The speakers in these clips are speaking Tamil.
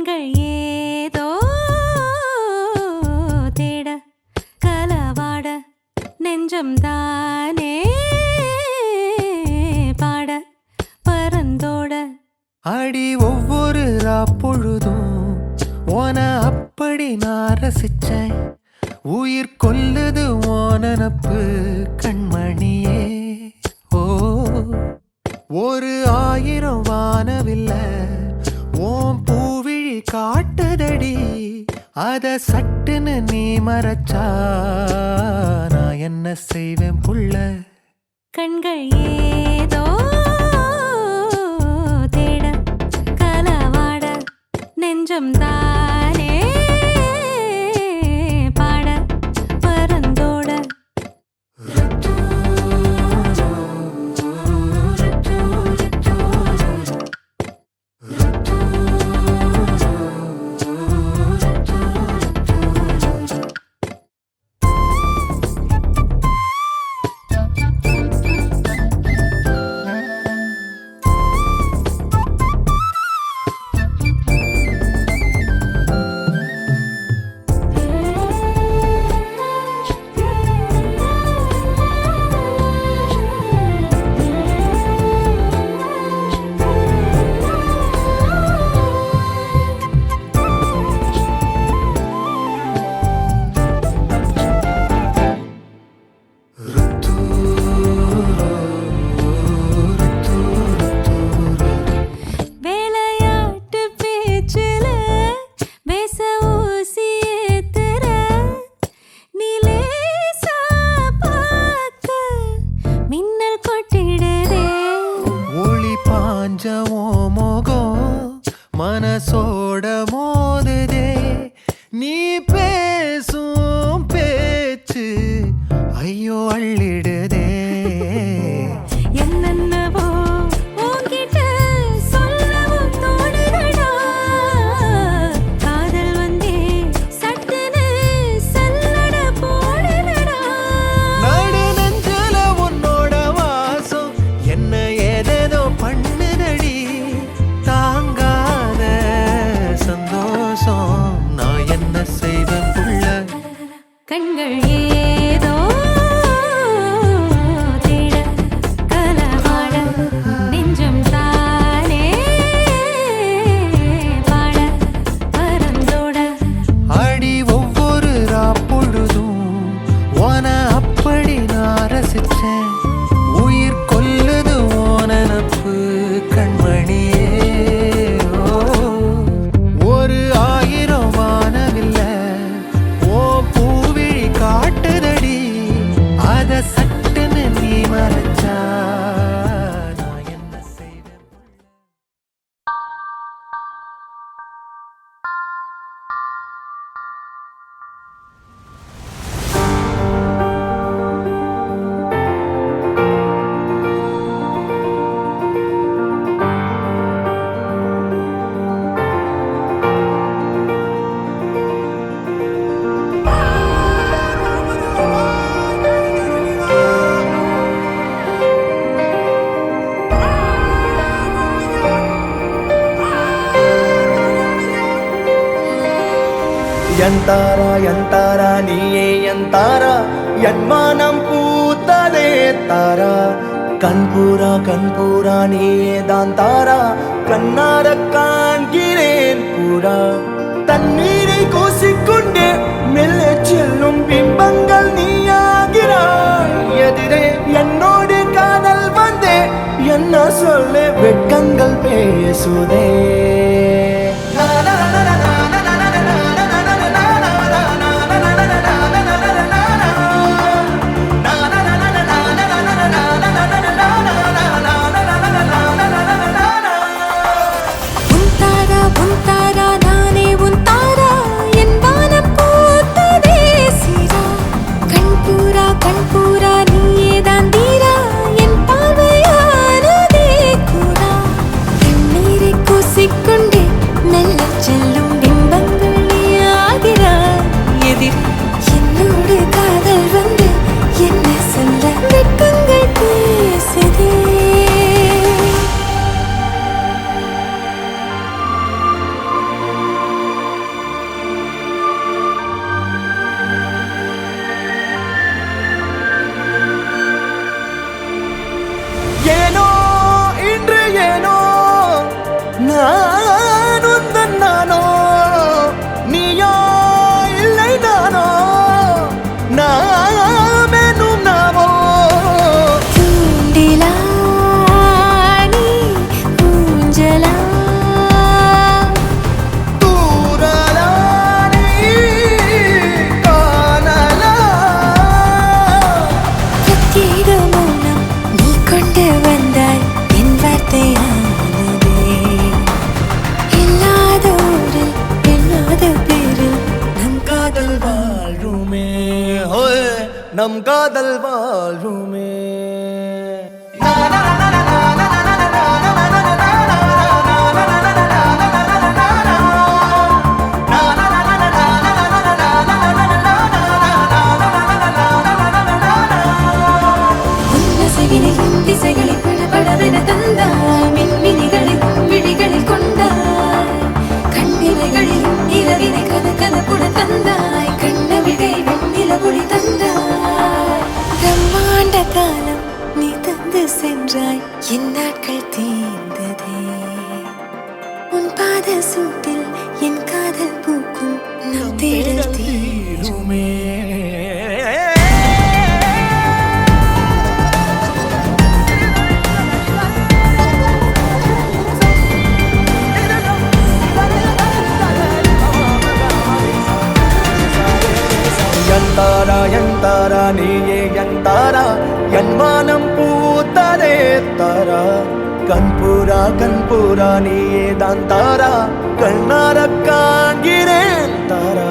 கண்கள் ஏதோ தேட கலவாட நெஞ்சம் தானே பாட பரந்தோட அடி ஒவ்வொரு பொழுதும் ஓன அப்படி நான் ரசிச்சேன். உயிர் கொல்லுது ஓனப்பு கண்மணியே. ஓ ஒரு 1000 வானவில்ல ஓம் பூவிழி காட்டுதடி. அத சட்டுன்னு நீ மறைச்சா நான் என்ன செய்வேன் புள்ள. கண்கள் ஏதோ தேட கலவாட நெஞ்சம் தானே பாட பரந்தோட மனசோட மோதுதே நீ பேசும் பேச்சு ஐயோ அள்ளிடுதே. என்னென்னவோ உன்கிட்ட சொல்லவும் தோணுதடா. காதல் வந்தே சட்டுன்னு சல்லட போடுதடா. நடு நெஞ்சல உன்னோட வாசம் என்ன ஏதேதோ பண்ணுதடி. தாங்காத சந்தோஷம் நான் என்ன செய்வேன் புள்ள. கண்கள் ஏதோ தேட கலவாட நெஞ்சம் தானே பாட பரந்தோட அடி ஒவ்வொரு பொழுதும் ஓன அப்படி நான் ரசிச்சேன். உயிர் கொல்லுது ஓனப்பு கண்மணியே. ஒரு 1000 வானவில்ல ஓ பூவிழி காட்டுதடி. அத சட்டுன்னு நீ மறைச்சா நான் என்ன செய்வேன். ಎಂತಾರಾ ಎಂತಾರಾ ನೀಯೇ ಎಂತಾರಾ ಎನ್ಮಾನಂ பூத்ததே தாரா. கண்பூரா கண்பூரா நீயே தான் தாரா. கண்ணார காண்கிறேன் பூரா. தண்ணீரை கூசிக்கொண்டே மெல்ல செல்லும் பிம்பங்கள் நீயாகிறாய். எதிரே என்னோடு காதல் வந்தே என்ன சொல்ல வெட்கங்கள் பேசுதே. கண்பூரா நீயே தான் தீரா. என் பார்வையானதே கூடா. கண்ணீரை கூசிக்கொண்டு நம் காதல் வாழ்வுமே உன்னசைவினில் திசைகளில் படபடவென தந்தாய் மின்மினிகளில் விழிகளில் கொண்டாய் கண்ணிமைகளில் இரவினை கதகதப்புடன் தந்தாய் கண்ணவிழை வெண்ணில ஒளி தந்தாய் பிரம்மாண்ட காலம் நீ தந்து சென்றாய் என் நாட்கள் தீர்ந்ததே உன் பாத சூட்டில் என் காதல் பூக்கும் நம் தேடல் தீருமே எந்தாரா நீயே எந்தாரா என் மானம் பூத்ததே தாரா கண்பூரா நீயே தான் தாரா கண்ணார காண்கிறேன் தாரா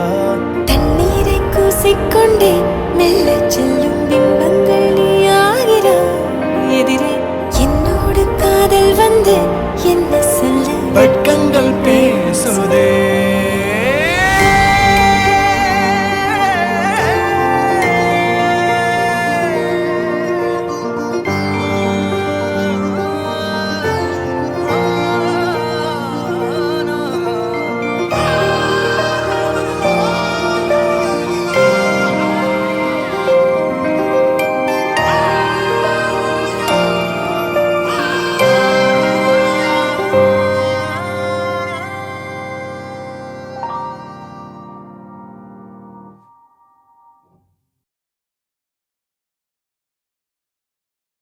தண்ணீரை கூசிக்கொண்டே மெல்ல செல்லும் பிம்பங்கள் நீயாகிறாய் எதிரே என்னோடு காதல் வந்து என்ன சொல்ல வெட்கங்கள்